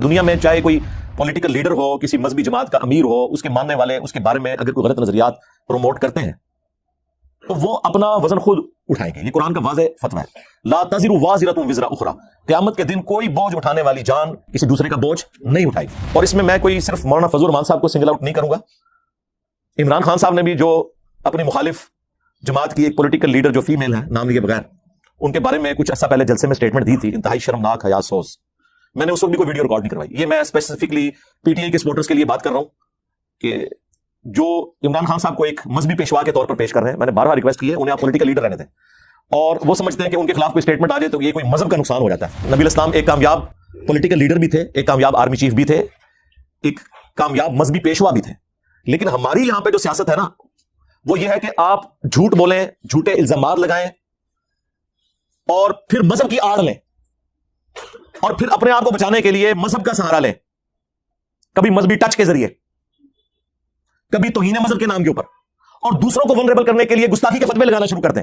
دنیا میں چاہے کوئی پولیٹیکل لیڈر ہو, کسی مذہبی جماعت کا امیر ہو, اس کے ماننے والے اس کے بارے میں اگر کوئی غلط نظریات پروموٹ کرتے ہیں تو وہ اپنا وزن خود اٹھائیں گے. یہ قرآن کا واضح فتویٰ ہے. لا تزر وازرۃ وزر اخری. قیامت کے دن کوئی بوجھ اٹھانے والی جان کسی دوسرے کا بوجھ نہیں اٹھائے گی. اور اس میں کوئی صرف مولانا فضل الرحمان صاحب کو سنگل آؤٹ نہیں کروں گا. عمران خان صاحب نے بھی جو اپنی مخالف جماعت کی ایک پولیٹیکل لیڈر جو فیمیل ہے نام لیے بغیر, ان کے بارے میں کچھ عرصہ پہلے جلسے میں سٹیٹمنٹ دی تھی, انتہائی شرمناک حیا سوز. میں نے اس وقت بھی کوئی ویڈیو ریکارڈ نہیں کروائی. یہ میں اسپیسیفکلی پی ٹی آئی کے سپورٹرز کے لیے بات کر رہا ہوں کہ جو عمران خان صاحب کو ایک مذہبی پیشوا کے طور پر پیش کر رہے ہیں. میں نے بارہا ریکویسٹ کی ہے, انہیں آپ پولیٹیکل لیڈر رہنے دیں, اور وہ سمجھتے ہیں کہ ان کے خلاف کوئی سٹیٹمنٹ آ جائے تو یہ کوئی مذہب کا نقصان ہو جاتا ہے. نبی الاسلام ایک کامیاب پولیٹیکل لیڈر بھی تھے, ایک کامیاب آرمی چیف بھی تھے, ایک کامیاب مذہبی پیشوا بھی تھے. لیکن ہماری یہاں پہ جو سیاست ہے نا, وہ یہ ہے کہ آپ جھوٹ بولیں, جھوٹے الزامات لگائیں, اور پھر مذہب کی آڑ لیں, اور پھر اپنے آپ کو بچانے کے لیے مذہب کا سہارا لیں, کبھی مذہبی ٹچ کے ذریعے, کبھی توہین مذہب کے نام کے اوپر, اور دوسروں کو ولنریبل کرنے کے لیے گستاخی کے فتوے لگانا شروع کر دیں.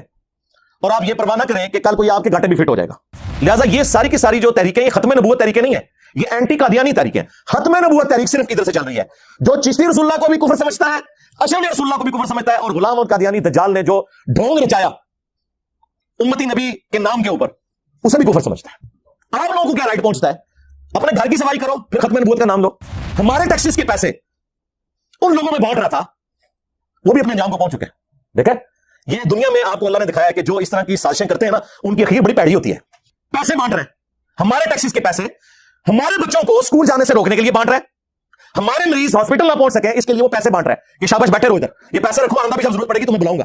اور آپ یہ پرواہ نہ کریں کہ کل کوئی آپ کے گھاٹے بھی فٹ ہو جائے گا. لہٰذا یہ ساری کی ساری جو تحریکیں, یہ ختم نبوت تحریکیں نہیں ہیں, یہ اینٹی قادیانی تحریکیں. ختم نبوت تحریک صرف ادھر سے چل رہی ہے. جو چشتی رسول اللہ کو بھی کفر سمجھتا ہے, اشعری رسول اللہ کو بھی کفر سمجھتا ہے, اور غلام اور قادیانی دجال نے جو ڈھونگ رچایا امتی نبی کے نام کے اوپر, اسے بھی کفر سمجھتا ہے. آپ لوگوں کو کیا رائٹ پہنچتا ہے؟ اپنے گھر کی صفائی کرو, پھر ختم نبوت کا نام لو. ہمارے ٹیکسز کے پیسے ان لوگوں میں بانٹ رہا تھا, وہ بھی اپنے انجام کو پہنچ چکے ہیں. دیکھیں, یہ دنیا میں آپ کو اللہ نے دکھایا کہ جو اس طرح کی سازشیں کرتے ہیں نا, ان کی اخیر بڑی پیڑی ہوتی ہے. پیسے بانٹ رہے ہیں, ہمارے ٹیکسز کے پیسے ہمارے بچوں کو اسکول جانے سے روکنے کے لیے بانٹ رہے ہیں. ہمارے مریض ہاسپٹل نہ پہنچ سکے اس کے لیے وہ پیسے بانٹ رہے ہیں کہ شاباش بیٹھے رہو ادھر, یہ پیسے رکھو, آندہ بھی جب ضرورت پڑے گی تمہیں بلاؤں گا.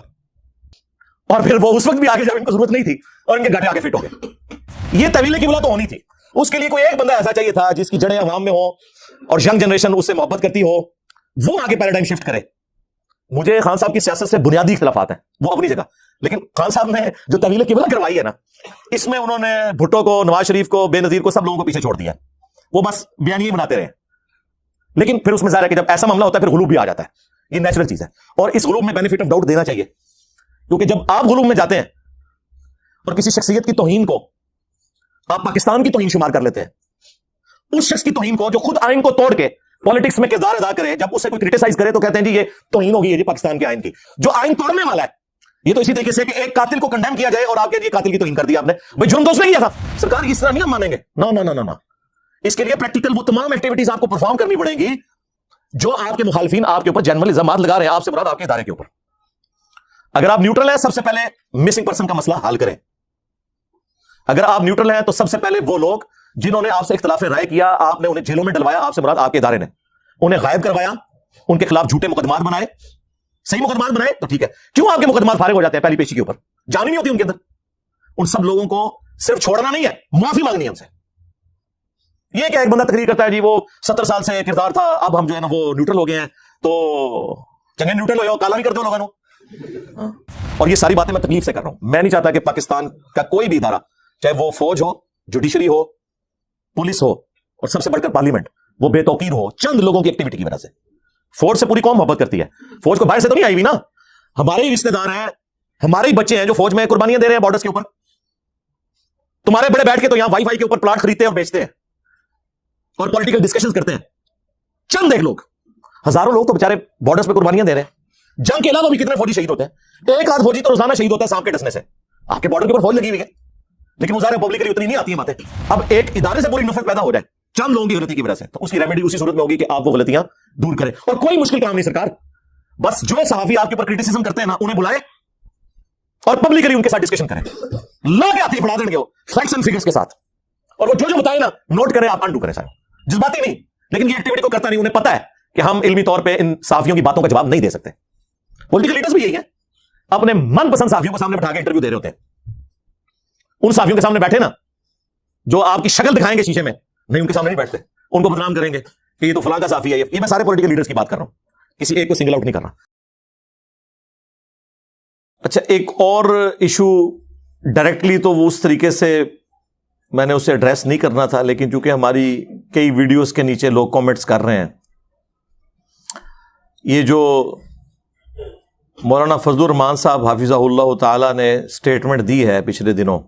اور پھر وہ اس وقت بھی آگے جب ان کو ضرورت نہیں تھی اور ان کے گھاٹے آگے فٹ ہو گئے. یہ طویلے کی بلا تو ہونی تھی. اس کے لیے کوئی ایک بندہ ایسا چاہیے تھا جس کی جڑیں عوام میں ہو اور ینگ جنریشن اس سے محبت کرتی ہو, وہ آگے پیراڈائم شفٹ کرے. مجھے خان صاحب کی سیاست سے بنیادی اختلافات ہیں, وہ اپنی جگہ, لیکن خان صاحب نے جو طویل قبلہ کروائی ہے نا, اس میں انہوں نے بھٹو کو, نواز شریف کو, بے نظیر کو, سب لوگوں کو پیچھے چھوڑ دیا. وہ بس بیانیے بناتے رہے. لیکن پھر اس میں ظاہر ہے کہ جب ایسا معاملہ ہوتا ہے پھر غلوب بھی آ جاتا ہے. یہ نیچرل چیز ہے, اور اس غلوب میں بینیفٹ آف ڈاؤٹ دینا چاہیے, کیونکہ جب آپ غلوب میں جاتے ہیں اور کسی شخصیت کی توہین کو آپ پاکستان کی توہین شمار کر لیتے ہیں, اس شخص کی توہین کو جو خود آئین کو توڑ کے پالیٹکس میں کردار ادا کرے, جب اسے کوئی کرٹیسائز کرے تو کہتے ہیں جی یہ توہین ہوگی ہے جی پاکستان کے آئین کی. جو آئین توڑنے والا ہے, یہ تو اسی طریقے سے کہ ایک قاتل کو کنڈیم کیا جائے اور آپ کے لیے قاتل کی توہین کر دی آپ نے, بھائی جرم تو اس نے کیا تھا. سرکار اس طرح نہیں ہم مانیں گے. نہ, اس کے لیے پریکٹیکل وہ تمام ایکٹیویٹیز آپ کو پرفارم کرنی پڑیں گی جو آپ کے مخالفین آپ کے اوپر جنرل الزامات لگا رہے ہیں. آپ سے مراد آپ کے ادارے کے اوپر. اگر آپ نیوٹرل ہیں, سب سے پہلے مسنگ پرسن کا مسئلہ حل کریں. اگر آپ نیوٹرل ہیں تو سب سے پہلے وہ لوگ جنہوں نے آپ سے اختلاف رائے کیا, آپ نے انہیں جیلوں میں ڈلوایا, آپ سے مراد آپ کے ادارے نے انہیں غائب کروایا, ان کے خلاف جھوٹے مقدمات بنائے, صحیح مقدمات بنائے تو ٹھیک ہے. کیوں آپ کے مقدمات فارغ ہو جاتے ہیں پہلی پیشی کے اوپر؟ جان ہی نہیں ہوتی ان کے اندر. ان سب لوگوں کو صرف چھوڑنا نہیں ہے, معافی مانگنی ہے ان سے. یہ کہ ایک بندہ تقریر کرتا ہے جی وہ 70 سال سے کردار تھا, اب ہم جو ہے نا وہ نیوٹرل ہو گئے ہیں, تو چنگے نیوٹرل ہو جاؤ, کالا بھی کر دو لوگوں نے. اور یہ ساری باتیں میں تکلیف سے کر رہا ہوں. میں نہیں چاہتا کہ پاکستان کا کوئی بھی ادارہ, چاہے وہ فوج ہو, جوڈیشری ہو, پولیس ہو, اور سب سے بڑھ کر پارلیمنٹ, وہ بے توقیر ہو چند لوگوں کی ایکٹیویٹی کی وجہ سے. فوج سے پوری قوم محبت کرتی ہے. فوج کو باہر سے تو نہیں آئی ہوئی نا, ہمارے ہی رشتے دار ہیں, ہمارے ہی بچے ہیں جو فوج میں قربانیاں دے رہے ہیں بارڈرز کے اوپر. تمہارے بڑے بیٹھ کے تو یہاں وائی فائی کے اوپر پلاٹ خریدتے ہیں اور بیچتے ہیں اور پولیٹیکل ڈسکشن کرتے ہیں. چند ایک لوگ, ہزاروں لوگ تو بیچارے بارڈرز پہ قربانیاں دے رہے ہیں. جنگ کے علاوہ بھی کتنے فوجی شہید ہوتے ہیں. ایک آدھ فوجی تو روزانہ شہید ہوتا ہے سانپ کے ڈسنے سے. آپ کے بارڈر کے اوپر فوج لگی ہوئی ہے, لیکن وہ ظاہر پبلکلی اتنی نہیں آتی ہیں باتیں. اب ایک ادارے سے پوری نفرت پیدا ہو جائے چند لوگوں کی غلطی کی وجہ سے, تو اس کی ریمیڈی اسی صورت میں ہوگی کہ آپ وہ غلطیاں دور کریں. اور کوئی مشکل کام نہیں سرکار, بس جو صحافی آپ کے اوپر کرٹیسزم کرتے ہیں نا, انہیں بلائیں اور پبلکلی ان کے ساتھ ڈسکشن کریں. لا کے آتی پڑھا دیں گے وہ فیکٹس اینڈ فگرز کے ساتھ, اور وہ جو بتائیں نا نوٹ کریں, آپ انڈو کریں. سارے جذباتی نہیں, لیکن یہ ایکٹیویٹی کو کرتا نہیں. انہیں پتا ہے کہ ہم علمی طور پہ ان صحافیوں کی باتوں کا جواب نہیں دے سکتے. پولیٹیکل لیڈرز بھی یہی ہیں, اپنے من پسند صحافیوں کو سامنے بٹھا کے انٹرویو دے رہے ہوتے ہیں. ان صحافیوں کے سامنے بیٹھے نا جو آپ کی شکل دکھائیں گے شیشے میں, نہیں ان کے سامنے نہیں بیٹھتے, ان کو بدنام کریں گے کہ یہ تو فلاں کا صحافی ہے. یہ میں سارے پولیٹیکل لیڈرز کی بات کر رہا ہوں, کسی ایک کو سنگل آؤٹ نہیں کر رہا. اچھا, ایک اور ایشو ڈائریکٹلی تو وہ اس طریقے سے میں نے اسے ایڈریس نہیں کرنا تھا, لیکن چونکہ ہماری کئی ویڈیوز کے نیچے لوگ کامنٹس کر رہے ہیں, یہ جو مولانا فضل الرحمان صاحب حافظہ اللہ تعالی نے اسٹیٹمنٹ دی ہے پچھلے دنوں,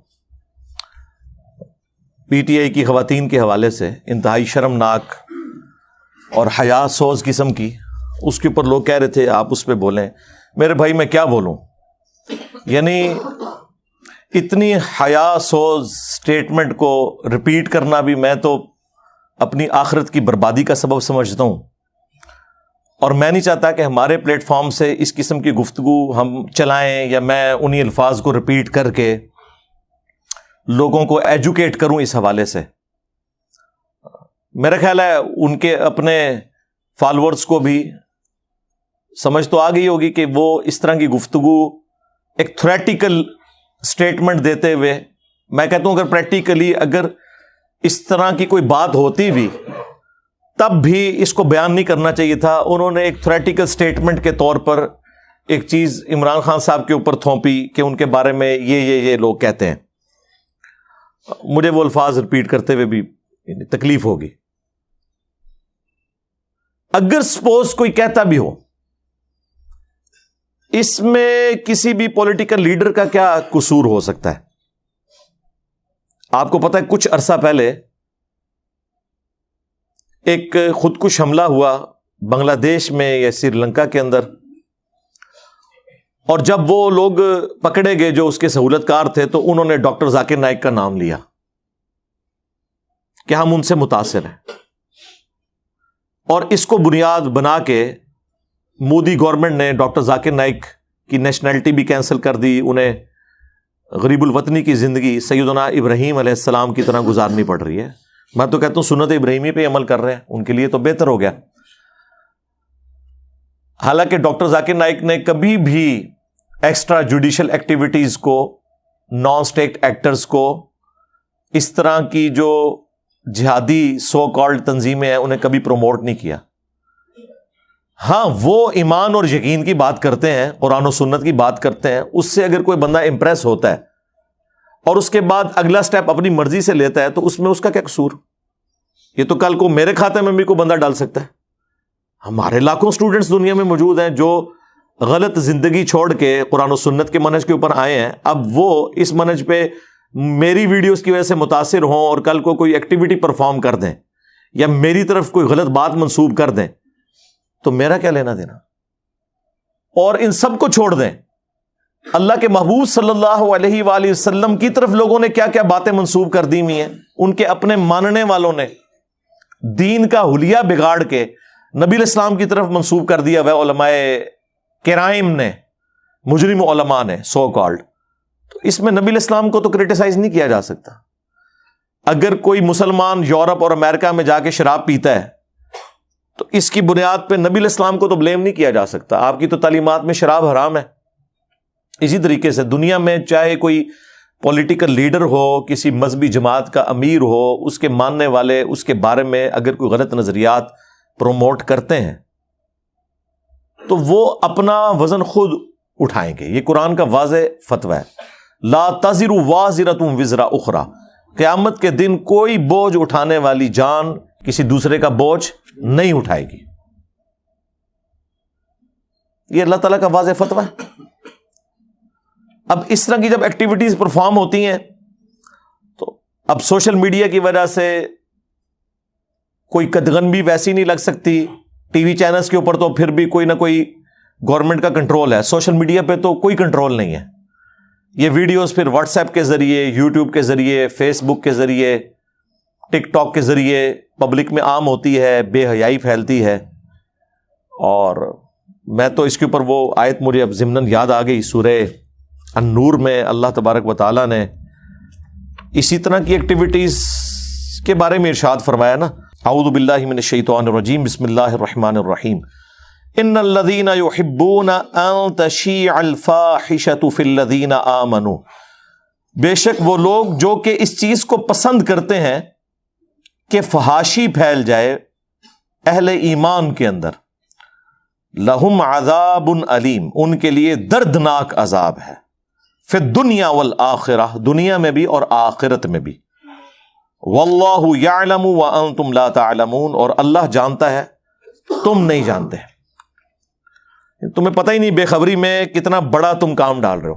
پی ٹی آئی کی خواتین کے حوالے سے انتہائی شرمناک اور حیا سوز قسم کی، اس کے اوپر لوگ کہہ رہے تھے آپ اس پہ بولیں. میرے بھائی میں کیا بولوں، یعنی اتنی حیا سوز سٹیٹمنٹ کو ریپیٹ کرنا بھی میں تو اپنی آخرت کی بربادی کا سبب سمجھتا ہوں، اور میں نہیں چاہتا کہ ہمارے پلیٹ فارم سے اس قسم کی گفتگو ہم چلائیں یا میں انہی الفاظ کو ریپیٹ کر کے لوگوں کو ایجوکیٹ کروں اس حوالے سے. میرا خیال ہے ان کے اپنے فالورز کو بھی سمجھ تو آ گئی ہوگی کہ وہ اس طرح کی گفتگو ایک تھریٹیکل سٹیٹمنٹ دیتے ہوئے، میں کہتا ہوں اگر پریکٹیکلی اگر اس طرح کی کوئی بات ہوتی بھی تب بھی اس کو بیان نہیں کرنا چاہیے تھا. انہوں نے ایک تھریٹیکل سٹیٹمنٹ کے طور پر ایک چیز عمران خان صاحب کے اوپر تھوپی کہ ان کے بارے میں یہ لوگ کہتے ہیں. مجھے وہ الفاظ ریپیٹ کرتے ہوئے بھی تکلیف ہوگی. اگر سپوز کوئی کہتا بھی ہو، اس میں کسی بھی پولیٹیکل لیڈر کا کیا قصور ہو سکتا ہے؟ آپ کو پتہ ہے کچھ عرصہ پہلے ایک خودکش حملہ ہوا بنگلہ دیش میں یا سری لنکا کے اندر، اور جب وہ لوگ پکڑے گئے جو اس کے سہولت کار تھے تو انہوں نے ڈاکٹر ذاکر نائک کا نام لیا کہ ہم ان سے متاثر ہیں، اور اس کو بنیاد بنا کے مودی گورنمنٹ نے ڈاکٹر ذاکر نائک کی نیشنلٹی بھی کینسل کر دی. انہیں غریب الوطنی کی زندگی سیدنا ابراہیم علیہ السلام کی طرح گزارنی پڑ رہی ہے. میں تو کہتا ہوں سنت ابراہیمی پہ عمل کر رہے ہیں، ان کے لیے تو بہتر ہو گیا. حالانکہ ڈاکٹر ذاکر نائک نے کبھی بھی ایکسٹرا جوڈیشل ایکٹیویٹیز کو، نان اسٹیٹ ایکٹرز کو، اس طرح کی جو جہادی سو کالڈ تنظیمیں ہیں انہیں کبھی پروموٹ نہیں کیا. ہاں وہ ایمان اور یقین کی بات کرتے ہیں، قرآن و سنت کی بات کرتے ہیں، اس سے اگر کوئی بندہ امپریس ہوتا ہے اور اس کے بعد اگلا سٹیپ اپنی مرضی سے لیتا ہے تو اس میں اس کا کیا قصور؟ یہ تو کل کو میرے کھاتے میں بھی کوئی بندہ ڈال سکتا ہے. ہمارے لاکھوں سٹوڈنٹس دنیا میں موجود ہیں جو غلط زندگی چھوڑ کے قرآن و سنت کے منہج کے اوپر آئے ہیں. اب وہ اس منہج پہ میری ویڈیوز کی وجہ سے متاثر ہوں اور کل کو کوئی ایکٹیویٹی پرفارم کر دیں یا میری طرف کوئی غلط بات منسوب کر دیں تو میرا کیا لینا دینا؟ اور ان سب کو چھوڑ دیں، اللہ کے محبوب صلی اللہ علیہ وآلہ وسلم کی طرف لوگوں نے کیا کیا باتیں منسوب کر دی ہوئی ہیں. ان کے اپنے ماننے والوں نے دین کا حلیہ بگاڑ کے نبی الاسلام کی طرف منسوب کر دیا ہوا علماء کرائم نے، مجرم علماء نے سو کالڈ. تو اس میں نبی الاسلام کو تو کرٹیسائز نہیں کیا جا سکتا. اگر کوئی مسلمان یورپ اور امریکہ میں جا کے شراب پیتا ہے تو اس کی بنیاد پہ نبی الاسلام کو تو بلیم نہیں کیا جا سکتا. آپ کی تو تعلیمات میں شراب حرام ہے. اسی طریقے سے دنیا میں چاہے کوئی پولیٹیکل لیڈر ہو، کسی مذہبی جماعت کا امیر ہو، اس کے ماننے والے اس کے بارے میں اگر کوئی غلط نظریات پروموٹ کرتے ہیں تو وہ اپنا وزن خود اٹھائیں گے. یہ قرآن کا واضح فتویٰ ہے. لا تزر وازرۃ وزر اخری. قیامت کے دن کوئی بوجھ اٹھانے والی جان کسی دوسرے کا بوجھ نہیں اٹھائے گی. یہ اللہ تعالیٰ کا واضح فتویٰ ہے. اب اس طرح کی جب ایکٹیویٹیز پرفارم ہوتی ہیں تو اب سوشل میڈیا کی وجہ سے کوئی قدغن بھی ویسی نہیں لگ سکتی. ٹی وی چینلز کے اوپر تو پھر بھی کوئی نہ کوئی گورنمنٹ کا کنٹرول ہے. سوشل میڈیا پہ تو کوئی کنٹرول نہیں ہے. یہ ویڈیوز پھر واٹس ایپ کے ذریعے، یوٹیوب کے ذریعے، فیس بک کے ذریعے، ٹک ٹاک کے ذریعے پبلک میں عام ہوتی ہے، بے حیائی پھیلتی ہے. اور میں تو اس کے اوپر وہ آیت مجھے اب ضمناً یاد آ گئی، سورہ النور میں اللہ تبارک و تعالیٰ نے اسی طرح کی ایکٹیویٹیز کے بارے میں ارشاد فرمایا نا، اعوذ باللہ من الشیطان الرجیم، بسم اللہ الرحمن الرحیم، ان الذین یحبون ان تشیع الفاحشۃ فی الذین آمنوا. بے شک وہ لوگ جو کہ اس چیز کو پسند کرتے ہیں کہ فحاشی پھیل جائے اہل ایمان کے اندر. لہم عذاب علیم، ان کے لیے دردناک عذاب ہے. فی الدنیا والآخرہ، دنیا میں بھی اور آخرت میں بھی. واللہ یعلم وانتم لا تعلمون، اور اللہ جانتا ہے تم نہیں جانتے. تمہیں پتہ ہی نہیں بے خبری میں کتنا بڑا تم کام ڈال رہے ہو.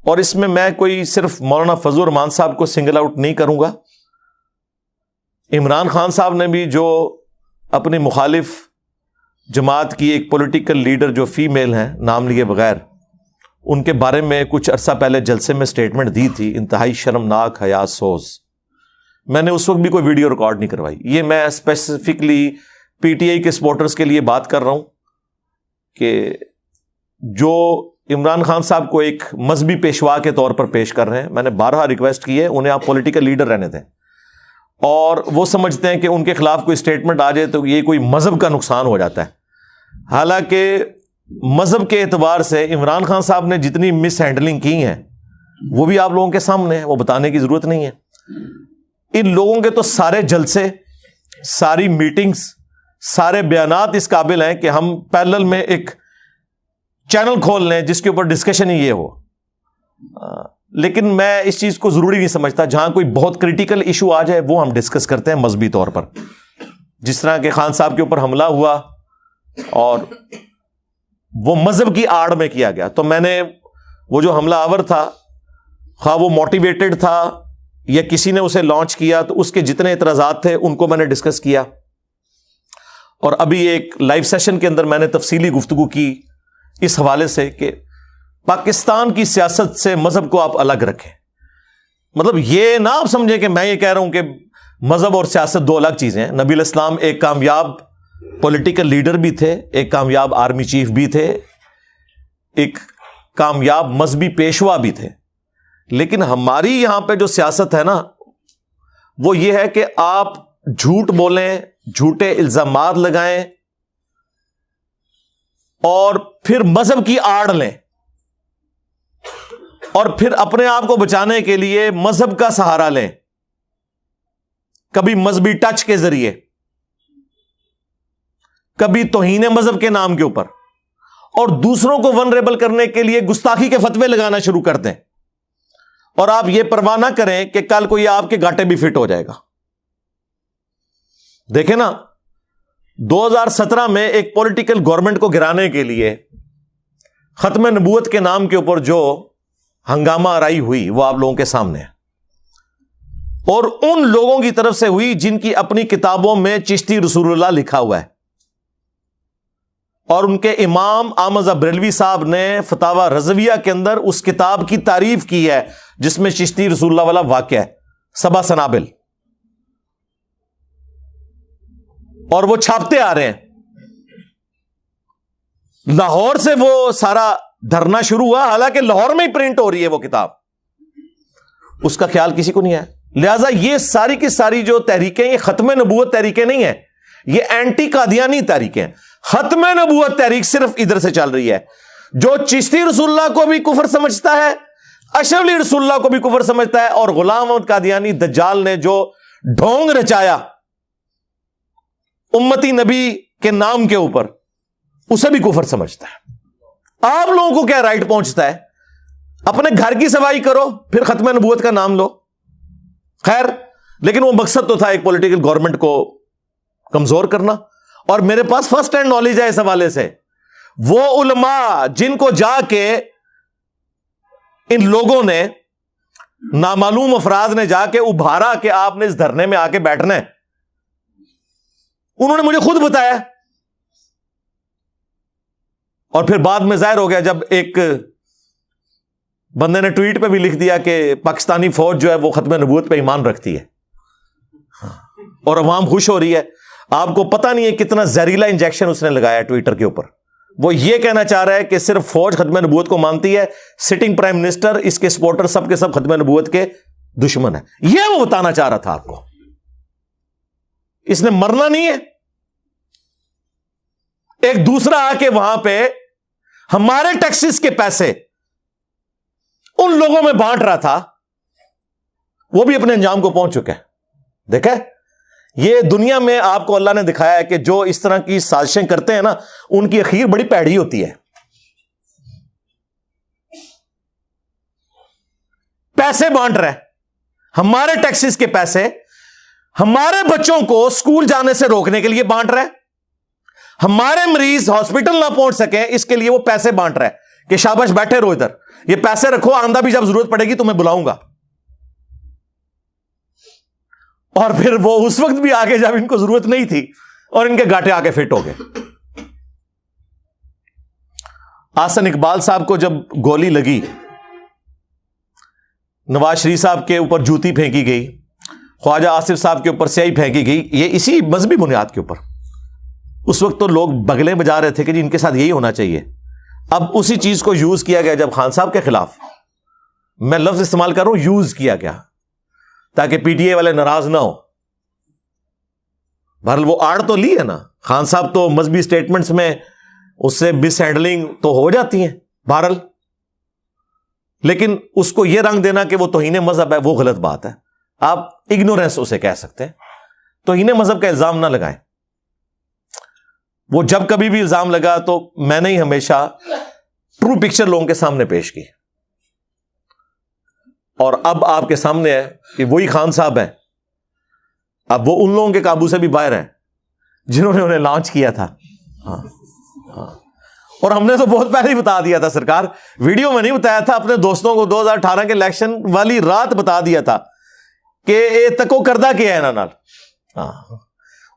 اور اس میں کوئی صرف مولانا فضل الرحمان صاحب کو سنگل آؤٹ نہیں کروں گا، عمران خان صاحب نے بھی جو اپنی مخالف جماعت کی ایک پولیٹیکل لیڈر جو فیمیل ہیں نام لیے بغیر، ان کے بارے میں کچھ عرصہ پہلے جلسے میں سٹیٹمنٹ دی تھی انتہائی شرمناک، حیا سوز. میں نے اس وقت بھی کوئی ویڈیو ریکارڈ نہیں کروائی. یہ میں اسپیسیفکلی پی ٹی آئی کے سپورٹرز کے لیے بات کر رہا ہوں کہ جو عمران خان صاحب کو ایک مذہبی پیشوا کے طور پر پیش کر رہے ہیں. میں نے بارہا ریکویسٹ کی ہے انہیں آپ پولیٹیکل لیڈر رہنے دیں، اور وہ سمجھتے ہیں کہ ان کے خلاف کوئی سٹیٹمنٹ آ جائے تو یہ کوئی مذہب کا نقصان ہو جاتا ہے. حالانکہ مذہب کے اعتبار سے عمران خان صاحب نے جتنی مس ہینڈلنگ کی ہیں وہ بھی آپ لوگوں کے سامنے ہے، وہ بتانے کی ضرورت نہیں ہے. ان لوگوں کے تو سارے جلسے، ساری میٹنگز، سارے بیانات اس قابل ہیں کہ ہم پیرلل میں ایک چینل کھول لیں جس کے اوپر ڈسکشن ہی یہ ہو. لیکن میں اس چیز کو ضروری نہیں سمجھتا. جہاں کوئی بہت کریٹیکل ایشو آ جائے وہ ہم ڈسکس کرتے ہیں مذہبی طور پر. جس طرح کہ خان صاحب کے اوپر حملہ ہوا اور وہ مذہب کی آڑ میں کیا گیا، تو میں نے وہ جو حملہ آور تھا، خواہ وہ موٹیویٹڈ تھا یا کسی نے اسے لانچ کیا، تو اس کے جتنے اعتراضات تھے ان کو میں نے ڈسکس کیا. اور ابھی ایک لائیو سیشن کے اندر میں نے تفصیلی گفتگو کی اس حوالے سے کہ پاکستان کی سیاست سے مذہب کو آپ الگ رکھیں. مطلب یہ نہ آپ سمجھیں کہ میں یہ کہہ رہا ہوں کہ مذہب اور سیاست دو الگ چیزیں ہیں. نبی الاسلام ایک کامیاب پولیٹیکل لیڈر بھی تھے، ایک کامیاب آرمی چیف بھی تھے، ایک کامیاب مذہبی پیشوا بھی تھے. لیکن ہماری یہاں پہ جو سیاست ہے نا وہ یہ ہے کہ آپ جھوٹ بولیں، جھوٹے الزامات لگائیں اور پھر مذہب کی آڑ لیں، اور پھر اپنے آپ کو بچانے کے لیے مذہب کا سہارا لیں، کبھی مذہبی ٹچ کے ذریعے، کبھی توہین مذہب کے نام کے اوپر، اور دوسروں کو ونریبل کرنے کے لیے گستاخی کے فتوے لگانا شروع کر دیں. اور آپ یہ پرواہ نہ کریں کہ کل کو یہ آپ کے گاٹے بھی فٹ ہو جائے گا. دیکھیں نا 2017 میں ایک پولیٹیکل گورنمنٹ کو گرانے کے لیے ختم نبوت کے نام کے اوپر جو ہنگامہ آرائی ہوئی وہ آپ لوگوں کے سامنے ہے، اور ان لوگوں کی طرف سے ہوئی جن کی اپنی کتابوں میں چشتی رسول اللہ لکھا ہوا ہے. اور ان کے امام احمد بریلوی صاحب نے فتاوی رضویہ کے اندر اس کتاب کی تعریف کی ہے جس میں چشتی رسول اللہ والا واقعہ ہے، سبا سنابل. اور وہ چھاپتے آ رہے ہیں. لاہور سے وہ سارا دھرنا شروع ہوا، حالانکہ لاہور میں ہی پرنٹ ہو رہی ہے وہ کتاب. اس کا خیال کسی کو نہیں ہے. لہذا یہ ساری کی ساری جو تحریکیں یہ ختم نبوت تحریکیں نہیں ہیں، یہ اینٹی قادیانی تحریکیں. ختم نبوت تحریک صرف ادھر سے چل رہی ہے. جو چشتی رسول اللہ کو بھی کفر سمجھتا ہے، اشرف علی رسول اللہ کو بھی کفر سمجھتا ہے، اور غلام احمد قادیانی دجال نے جو ڈھونگ رچایا امتی نبی کے نام کے اوپر، اسے بھی کفر سمجھتا ہے. آپ لوگوں کو کیا رائٹ پہنچتا ہے؟ اپنے گھر کی صفائی کرو پھر ختم نبوت کا نام لو. خیر، لیکن وہ مقصد تو تھا ایک پولیٹیکل گورنمنٹ کو کمزور کرنا. اور میرے پاس فرسٹ ہینڈ نالج ہے اس حوالے سے. وہ علماء جن کو جا کے ان لوگوں نے، نامعلوم افراد نے جا کے ابھارا کہ آپ نے اس دھرنے میں آ کے بیٹھنا ہے، انہوں نے مجھے خود بتایا. اور پھر بعد میں ظاہر ہو گیا جب ایک بندے نے ٹویٹ پہ بھی لکھ دیا کہ پاکستانی فوج جو ہے وہ ختم نبوت پہ ایمان رکھتی ہے، اور عوام خوش ہو رہی ہے. آپ کو پتہ نہیں ہے کتنا زہریلا انجیکشن اس نے لگایا ٹویٹر کے اوپر. وہ یہ کہنا چاہ رہا ہے کہ صرف فوج ختم نبوت کو مانتی ہے، سٹنگ پرائم منسٹر، اس کے سپورٹر سب کے سب ختم نبوت کے دشمن ہیں. یہ وہ بتانا چاہ رہا تھا آپ کو. اس نے مرنا نہیں ہے. ایک دوسرا آ کے وہاں پہ ہمارے ٹیکسز کے پیسے ان لوگوں میں بانٹ رہا تھا، وہ بھی اپنے انجام کو پہنچ چکا ہے. دیکھیں، یہ دنیا میں آپ کو اللہ نے دکھایا ہے کہ جو اس طرح کی سازشیں کرتے ہیں نا ان کی اخیر بڑی پیڑی ہوتی ہے. پیسے بانٹ رہے، ہمارے ٹیکسز کے پیسے ہمارے بچوں کو اسکول جانے سے روکنے کے لیے بانٹ رہے، ہمارے مریض ہاسپٹل نہ پہنچ سکیں اس کے لیے وہ پیسے بانٹ رہے کہ شاباش بیٹھے رہو ادھر، یہ پیسے رکھو، آندہ بھی جب ضرورت پڑے گی تمہیں بلاؤں گا. اور پھر وہ اس وقت بھی آگے جب ان کو ضرورت نہیں تھی اور ان کے گاٹے آ کے فٹ ہو گئے. احسن اقبال صاحب کو جب گولی لگی, نواز شریف صاحب کے اوپر جوتی پھینکی گئی, خواجہ آصف صاحب کے اوپر سیاہی پھینکی گئی, یہ اسی مذہبی بنیاد کے اوپر. اس وقت تو لوگ بغلیں بجا رہے تھے کہ جی ان کے ساتھ یہی ہونا چاہیے. اب اسی چیز کو یوز کیا گیا جب خان صاحب کے خلاف, میں لفظ استعمال کر رہا ہوں یوز کیا گیا, تاکہ پی ٹی اے والے ناراض نہ ہو. بہرحال وہ آڑ تو لی ہے نا, خان صاحب تو مذہبی سٹیٹمنٹس میں اس سے مس ہینڈلنگ تو ہو جاتی ہیں بہرحال, لیکن اس کو یہ رنگ دینا کہ وہ توہین مذہب ہے وہ غلط بات ہے. آپ اگنورینس اسے کہہ سکتے ہیں, توہین مذہب کا الزام نہ لگائیں. وہ جب کبھی بھی الزام لگا تو میں نے ہی ہمیشہ ٹرو پکچر لوگوں کے سامنے پیش کی, اور اب آپ کے سامنے ہے کہ وہی خان صاحب ہیں, اب وہ ان لوگوں کے قابو سے بھی باہر ہیں جنہوں نے انہیں لانچ کیا تھا. ہاں اور ہم نے تو بہت پہلے ہی بتا دیا تھا سرکار, ویڈیو میں نہیں بتایا تھا, اپنے دوستوں کو 2018 کے الیکشن والی رات بتا دیا تھا کہ اے تکو کردہ کیا ہے نا,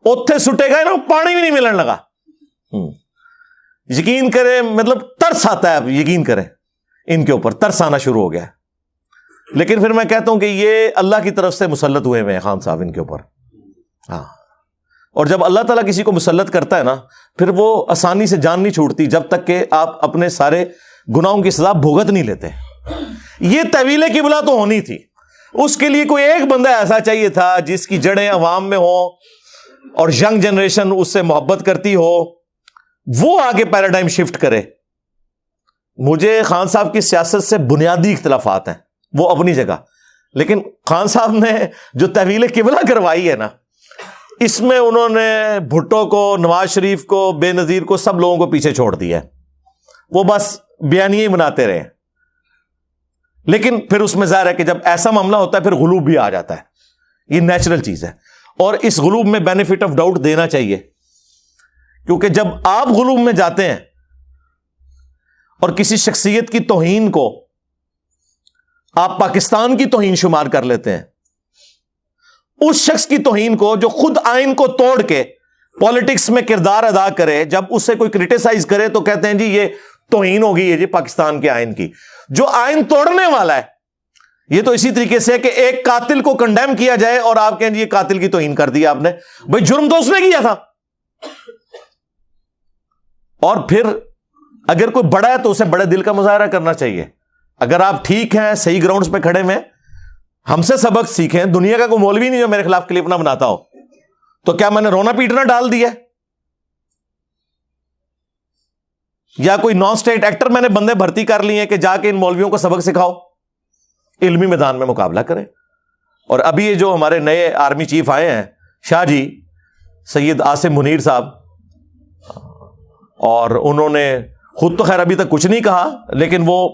اوتھے سٹے گئے نا, پانی بھی نہیں ملن لگا. یقین کریں, مطلب ترس آتا ہے, اب یقین کریں ان کے اوپر ترس آنا شروع ہو گیا. لیکن پھر میں کہتا ہوں کہ یہ اللہ کی طرف سے مسلط ہوئے ہیں خان صاحب ان کے اوپر. ہاں, اور جب اللہ تعالیٰ کسی کو مسلط کرتا ہے نا, پھر وہ آسانی سے جان نہیں چھوڑتی جب تک کہ آپ اپنے سارے گناہوں کی سزا بھگت نہیں لیتے. یہ طویل قبلہ تو ہونی تھی, اس کے لیے کوئی ایک بندہ ایسا چاہیے تھا جس کی جڑیں عوام میں ہوں اور ینگ جنریشن اس سے محبت کرتی ہو, وہ آگے پیراڈائم شفٹ کرے. مجھے خان صاحب کی سیاست سے بنیادی اختلافات ہیں, وہ اپنی جگہ, لیکن خان صاحب نے جو طویل قبلہ کروائی ہے نا, اس میں انہوں نے بھٹو کو, نواز شریف کو, بے نظیر کو, سب لوگوں کو پیچھے چھوڑ دیا ہے. وہ بس بیانیے ہی بناتے رہے. لیکن پھر اس میں ظاہر ہے کہ جب ایسا معاملہ ہوتا ہے پھر غلوب بھی آ جاتا ہے, یہ نیچرل چیز ہے, اور اس غلوب میں بینیفٹ آف ڈاؤٹ دینا چاہیے, کیونکہ جب آپ غلوب میں جاتے ہیں اور کسی شخصیت کی توہین کو آپ پاکستان کی توہین شمار کر لیتے ہیں, اس شخص کی توہین کو جو خود آئین کو توڑ کے پالیٹکس میں کردار ادا کرے, جب اس سے کوئی کرٹیسائز کرے تو کہتے ہیں جی یہ توہین ہوگی ہے جی پاکستان کے آئین کی. جو آئین توڑنے والا ہے, یہ تو اسی طریقے سے کہ ایک قاتل کو کنڈیم کیا جائے اور آپ کہیں جی یہ قاتل کی توہین کر دی آپ نے, بھائی جرم تو اس نے کیا تھا. اور پھر اگر کوئی بڑا ہے تو اسے بڑے دل کا مظاہرہ کرنا چاہیے. اگر آپ ٹھیک ہیں, صحیح گراؤنڈز پہ کھڑے ہوئے, ہم سے سبق سیکھیں. دنیا کا کوئی مولوی نہیں جو میرے خلاف کلپ نہ بناتا ہو, تو کیا میں نے رونا پیٹنا ڈال دیا, یا کوئی نان اسٹیٹ ایکٹر میں نے بندے بھرتی کر لیے ہیں کہ جا کے ان مولویوں کو سبق سکھاؤ, علمی میدان میں مقابلہ کریں. اور ابھی یہ جو ہمارے نئے آرمی چیف آئے ہیں شاہ جی, سید عاصم منیر صاحب, اور انہوں نے خود تو خیر ابھی تک کچھ نہیں کہا, لیکن وہ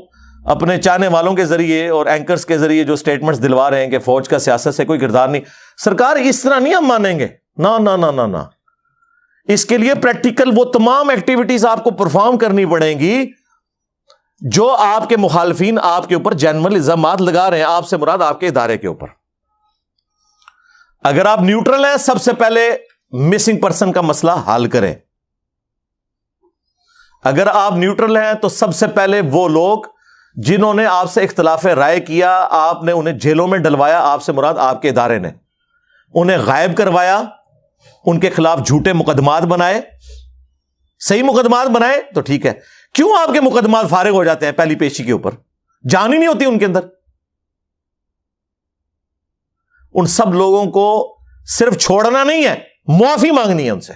اپنے چاہنے والوں کے ذریعے اور اینکرز کے ذریعے جو سٹیٹمنٹس دلوا رہے ہیں کہ فوج کا سیاست سے کوئی کردار نہیں. سرکار اس طرح نہیں ہم مانیں گے, نا نا نا نا نا. اس کے لیے پریکٹیکل وہ تمام ایکٹیویٹیز آپ کو پرفارم کرنی پڑیں گی جو آپ کے مخالفین آپ کے اوپر جنرل الزامات لگا رہے ہیں. آپ سے مراد آپ کے ادارے کے اوپر. اگر آپ نیوٹرل ہیں, سب سے پہلے مسنگ پرسن کا مسئلہ حل کریں. اگر آپ نیوٹرل ہیں تو سب سے پہلے وہ لوگ جنہوں نے آپ سے اختلاف رائے کیا, آپ نے انہیں جیلوں میں ڈلوایا, آپ سے مراد آپ کے ادارے نے انہیں غائب کروایا, ان کے خلاف جھوٹے مقدمات بنائے. صحیح مقدمات بنائے تو ٹھیک ہے, کیوں آپ کے مقدمات فارغ ہو جاتے ہیں پہلی پیشی کے اوپر, جان ہی نہیں ہوتی ان کے اندر. ان سب لوگوں کو صرف چھوڑنا نہیں ہے, معافی مانگنی ہے ان سے.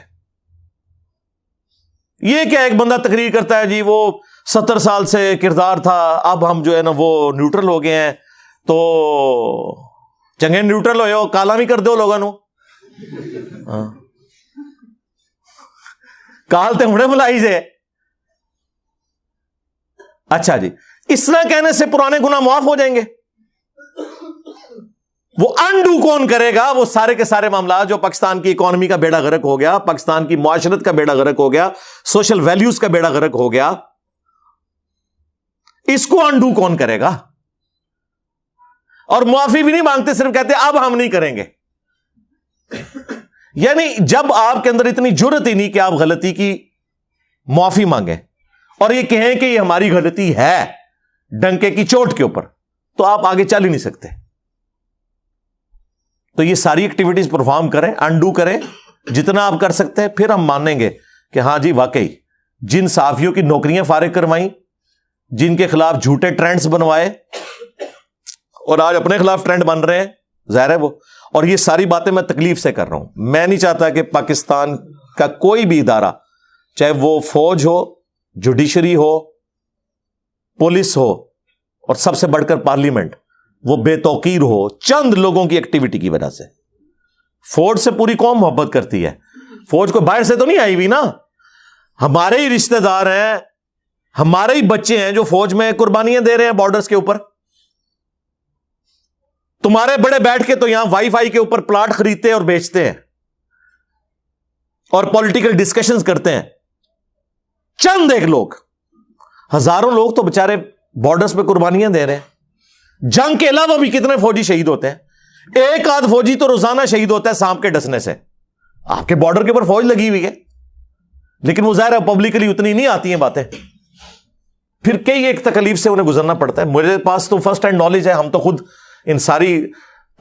یہ کیا ایک بندہ تقریر کرتا ہے جی وہ 70 سال سے کردار تھا, اب ہم جو ہے نا وہ نیوٹرل ہو گئے ہیں, تو چنگے نیوٹرل ہوئے ہو, کالا بھی کر دو لوگوں نو, کال تے ہونے بلائی سے. اچھا جی, اس طرح کہنے سے پرانے گناہ معاف ہو جائیں گے؟ وہ انڈو کون کرے گا وہ سارے کے سارے معاملات جو پاکستان کی اکانومی کا بیڑا غرق ہو گیا, پاکستان کی معاشرت کا بیڑا غرق ہو گیا, سوشل ویلیوز کا بیڑا غرق ہو گیا, اس کو انڈو کون کرے گا؟ اور معافی بھی نہیں مانگتے, صرف کہتے اب ہم نہیں کریں گے. یعنی جب آپ کے اندر اتنی جرت ہی نہیں کہ آپ غلطی کی معافی مانگیں اور یہ کہیں کہ یہ ہماری غلطی ہے ڈنکے کی چوٹ کے اوپر, تو آپ آگے چل ہی نہیں سکتے. تو یہ ساری ایکٹیویٹیز پرفارم کریں, انڈو کریں جتنا آپ کر سکتے ہیں, پھر ہم مانیں گے کہ ہاں جی واقعی جن صحافیوں کی نوکریاں فارغ کروائیں, جن کے خلاف جھوٹے ٹرینڈز بنوائے اور آج اپنے خلاف ٹرینڈ بن رہے ہیں, ظاہر ہے وہ. اور یہ ساری باتیں میں تکلیف سے کر رہا ہوں. میں نہیں چاہتا کہ پاکستان کا کوئی بھی ادارہ, چاہے وہ فوج ہو, جوڈیشری ہو, پولیس ہو, اور سب سے بڑھ کر پارلیمنٹ, وہ بے توقیر ہو چند لوگوں کی ایکٹیویٹی کی وجہ سے. فوج سے پوری قوم محبت کرتی ہے. فوج کو باہر سے تو نہیں آئی ہوئی نا, ہمارے ہی رشتہ دار ہیں, ہمارے ہی بچے ہیں جو فوج میں قربانیاں دے رہے ہیں بارڈرز کے اوپر. تمہارے بڑے بیٹھ کے تو یہاں وائی فائی کے اوپر پلاٹ خریدتے اور بیچتے ہیں اور پولیٹیکل ڈسکشنز کرتے ہیں. چند ایک لوگ, ہزاروں لوگ تو بےچارے بارڈرز پہ قربانیاں دے رہے ہیں. جنگ کے علاوہ بھی کتنے فوجی شہید ہوتے ہیں. ایک آدھ فوجی تو روزانہ شہید ہوتا ہے سانپ کے ڈسنے سے. آپ کے بارڈر کے اوپر فوج لگی ہوئی ہے, لیکن وہ ظاہر ہے پبلکلی اتنی نہیں آتی ہیں باتیں. پھر کئی ایک تکلیف سے انہیں گزرنا پڑتا ہے. میرے پاس تو فرسٹ ہینڈ نالج ہے, ہم تو خود ان ساری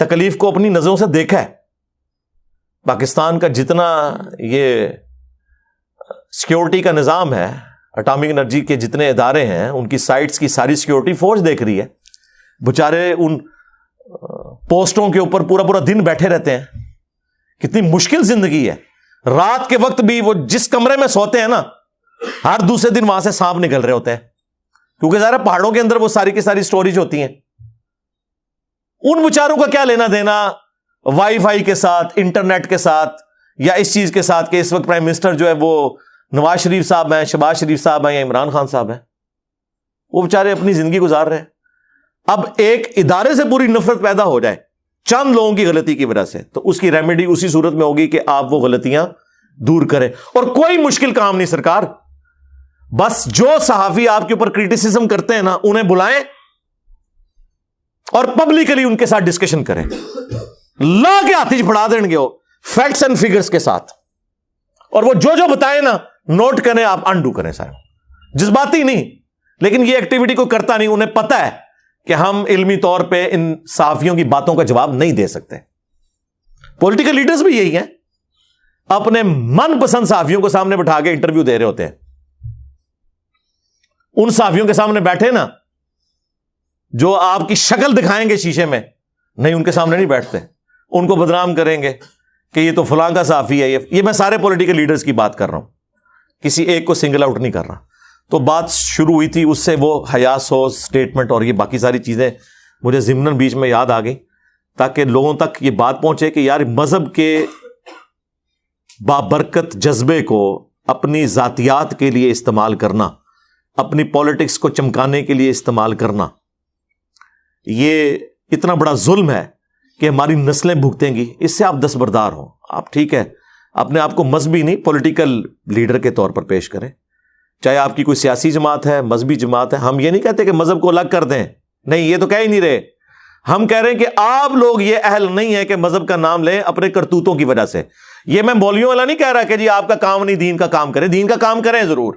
تکلیف کو اپنی نظروں سے دیکھا ہے. پاکستان کا جتنا یہ سیکیورٹی کا نظام ہے, اٹامک انرجی کے جتنے ادارے ہیں, ان کی سائٹس کی ساری سیکیورٹی فوج دیکھ رہی ہے. بچارے ان پوسٹوں کے اوپر پورا پورا دن بیٹھے رہتے ہیں. کتنی مشکل زندگی ہے. رات کے وقت بھی وہ جس کمرے میں سوتے ہیں نا, ہر دوسرے دن وہاں سے سانپ نکل رہے ہوتے ہیں, کیونکہ ذرا پہاڑوں کے اندر وہ ساری کی ساری سٹوریج ہوتی ہیں. ان بیچاروں کا کیا لینا دینا وائی فائی کے ساتھ, انٹرنیٹ کے ساتھ, یا اس چیز کے ساتھ کہ اس وقت پرائم منسٹر جو ہے وہ نواز شریف صاحب ہیں, شہباز شریف صاحب ہیں, یا عمران خان صاحب ہیں. وہ بیچارے اپنی زندگی گزار رہے ہیں. اب ایک ادارے سے پوری نفرت پیدا ہو جائے چند لوگوں کی غلطی کی وجہ سے, تو اس کی ریمیڈی اسی صورت میں ہوگی کہ آپ وہ غلطیاں دور کریں. اور کوئی مشکل کام نہیں سرکار, بس جو صحافی آپ کے اوپر کرٹیسزم کرتے ہیں نا, انہیں بلائیں اور پبلکلی ان کے ساتھ ڈسکشن کریں. لا کے ہاتھ پڑھا دیں گے وہ فیکٹس اینڈ فگرز کے ساتھ, اور وہ جو بتائیں نا نوٹ کریں, آپ انڈو کریں. سارے جذباتی نہیں, لیکن یہ ایکٹیویٹی کو کرتا نہیں. انہیں پتا ہے کہ ہم علمی طور پہ ان صحافیوں کی باتوں کا جواب نہیں دے سکتے. پولیٹیکل لیڈرز بھی یہی ہیں, اپنے من پسند صحافیوں کو سامنے بٹھا کے انٹرویو دے رہے ہوتے ہیں. ان صحافیوں کے سامنے بیٹھے نا جو آپ کی شکل دکھائیں گے شیشے میں, نہیں ان کے سامنے نہیں بیٹھتے. ان کو بدنام کریں گے کہ یہ تو فلاں کا صحافی ہے. یہ میں سارے پولیٹیکل لیڈرز کی بات کر رہا ہوں, کسی ایک کو سنگل آؤٹ نہیں کر رہا. تو بات شروع ہوئی تھی, اس سے وہ حیا سوز سٹیٹمنٹ اور یہ باقی ساری چیزیں مجھے ضمناً بیچ میں یاد آ گئی, تاکہ لوگوں تک یہ بات پہنچے کہ یار مذہب کے بابرکت جذبے کو اپنی ذاتیات کے لیے استعمال کرنا, اپنی پالیٹکس کو چمکانے کے لیے استعمال کرنا, یہ اتنا بڑا ظلم ہے کہ ہماری نسلیں بھگتیں گی. اس سے آپ دستبردار ہوں. آپ ٹھیک ہے اپنے آپ کو مذہبی نہیں پولیٹیکل لیڈر کے طور پر پیش کریں, چاہے آپ کی کوئی سیاسی جماعت ہے, مذہبی جماعت ہے. ہم یہ نہیں کہتے کہ مذہب کو الگ کر دیں, نہیں, یہ تو کہہ ہی نہیں رہے. ہم کہہ رہے ہیں کہ آپ لوگ یہ اہل نہیں ہے کہ مذہب کا نام لیں اپنے کرتوتوں کی وجہ سے. یہ میں مولویوں والا نہیں کہہ رہا کہ جی آپ کا کام نہیں, دین کا کام کریں. دین کا کام کریں ضرور,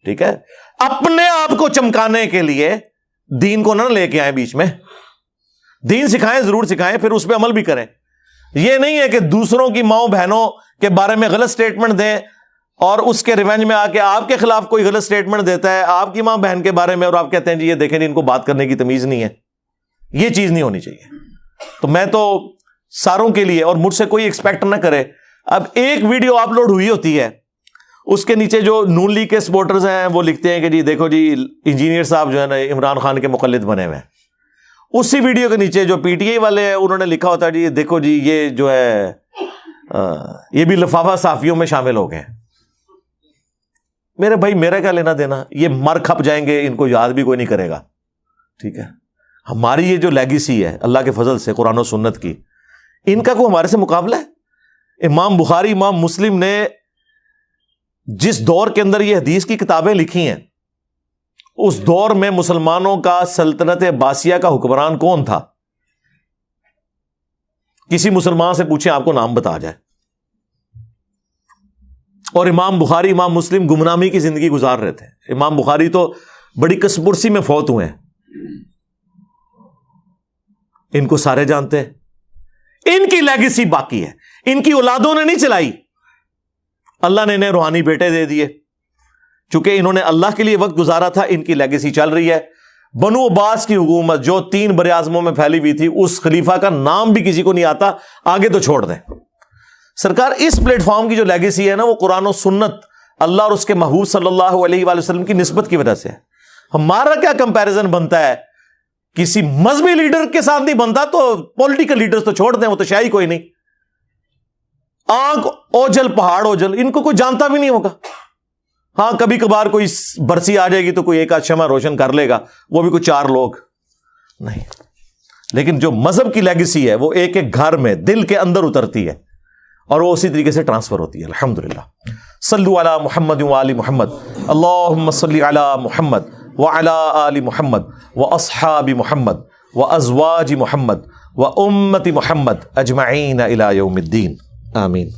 ٹھیک ہے, اپنے آپ کو چمکانے کے لیے دین کو نہ لے کے آئیں بیچ میں. دین سکھائیں, ضرور سکھائیں, پھر اس پہ عمل بھی کریں. یہ نہیں ہے کہ دوسروں کی ماؤں بہنوں کے بارے میں غلط سٹیٹمنٹ دیں اور اس کے ریونج میں آ کے آپ کے خلاف کوئی غلط سٹیٹمنٹ دیتا ہے آپ کی ماں بہن کے بارے میں, اور آپ کہتے ہیں جی یہ دیکھیں ان کو بات کرنے کی تمیز نہیں ہے. یہ چیز نہیں ہونی چاہیے. تو میں تو ساروں کے لیے, اور مجھ سے کوئی ایکسپیکٹ نہ کرے. اب ایک ویڈیو اپلوڈ ہوئی ہوتی ہے, اس کے نیچے جو نون لیگ کے سپورٹرز ہیں وہ لکھتے ہیں کہ جی دیکھو جی انجینئر صاحب جو ہے نا عمران خان کے مقلد بنے ہوئے ہیں. اسی ویڈیو کے نیچے جو پی ٹی آئی والے ہیں انہوں نے لکھا ہوتا ہے جی دیکھو جی یہ جو ہے یہ بھی لفافہ صحافیوں میں شامل ہو گئے. میرے بھائی میرا کیا لینا دینا, یہ مر کھپ جائیں گے, ان کو یاد بھی کوئی نہیں کرے گا. ٹھیک ہے, ہماری یہ جو لیگیسی ہے اللہ کے فضل سے قرآن و سنت کی, ان کا کوئی ہمارے سے مقابلہ ہے؟ امام بخاری, امام مسلم نے جس دور کے اندر یہ حدیث کی کتابیں لکھی ہیں, اس دور میں مسلمانوں کا سلطنت عباسیہ کا حکمران کون تھا؟ کسی مسلمان سے پوچھیں آپ کو نام بتا جائے. اور امام بخاری امام مسلم گمنامی کی زندگی گزار رہے تھے. امام بخاری تو بڑی کسپرسی میں فوت ہوئے ہیں. ان کو سارے جانتے ہیں. ان کی لیگیسی باقی ہے, ان کی اولادوں نے نہیں چلائی. اللہ نے انہیں روحانی بیٹے دے دیے, چونکہ انہوں نے اللہ کے لیے وقت گزارا تھا. ان کی لیگیسی چل رہی ہے. بنو عباس کی حکومت جو 3 بر اعظموں میں پھیلی ہوئی تھی, اس خلیفہ کا نام بھی کسی کو نہیں آتا, آگے تو چھوڑ دیں. سرکار اس پلیٹ فارم کی جو لیگیسی ہے نا, وہ قرآن و سنت, اللہ اور اس کے محبوب صلی اللہ علیہ وآلہ وسلم کی نسبت کی وجہ سے ہے. ہمارا کیا کمپیریزن بنتا ہے؟ کسی مذہبی لیڈر کے ساتھ نہیں بنتا, تو پولیٹیکل لیڈرز تو چھوڑ دیں, وہ تو شاید کوئی نہیں. آنکھ اوجل پہاڑ اوجل, ان کو کوئی جانتا بھی نہیں ہوگا. ہاں کبھی کبھار کوئی برسی آ جائے گی تو کوئی ایک آدھ شمع روشن کر لے گا, وہ بھی کوئی 4 لوگ نہیں. لیکن جو مذہب کی لیگیسی ہے وہ ایک ایک گھر میں دل کے اندر اترتی ہے, اور وہ اسی طریقے سے ٹرانسفر ہوتی ہے. الحمدللہ. صلو علی محمد و آل محمد. اللہم صلی علی محمد وعلی آل محمد واصحاب محمد وازواج محمد وامت محمد اجمعین الی یوم الدین. آمین.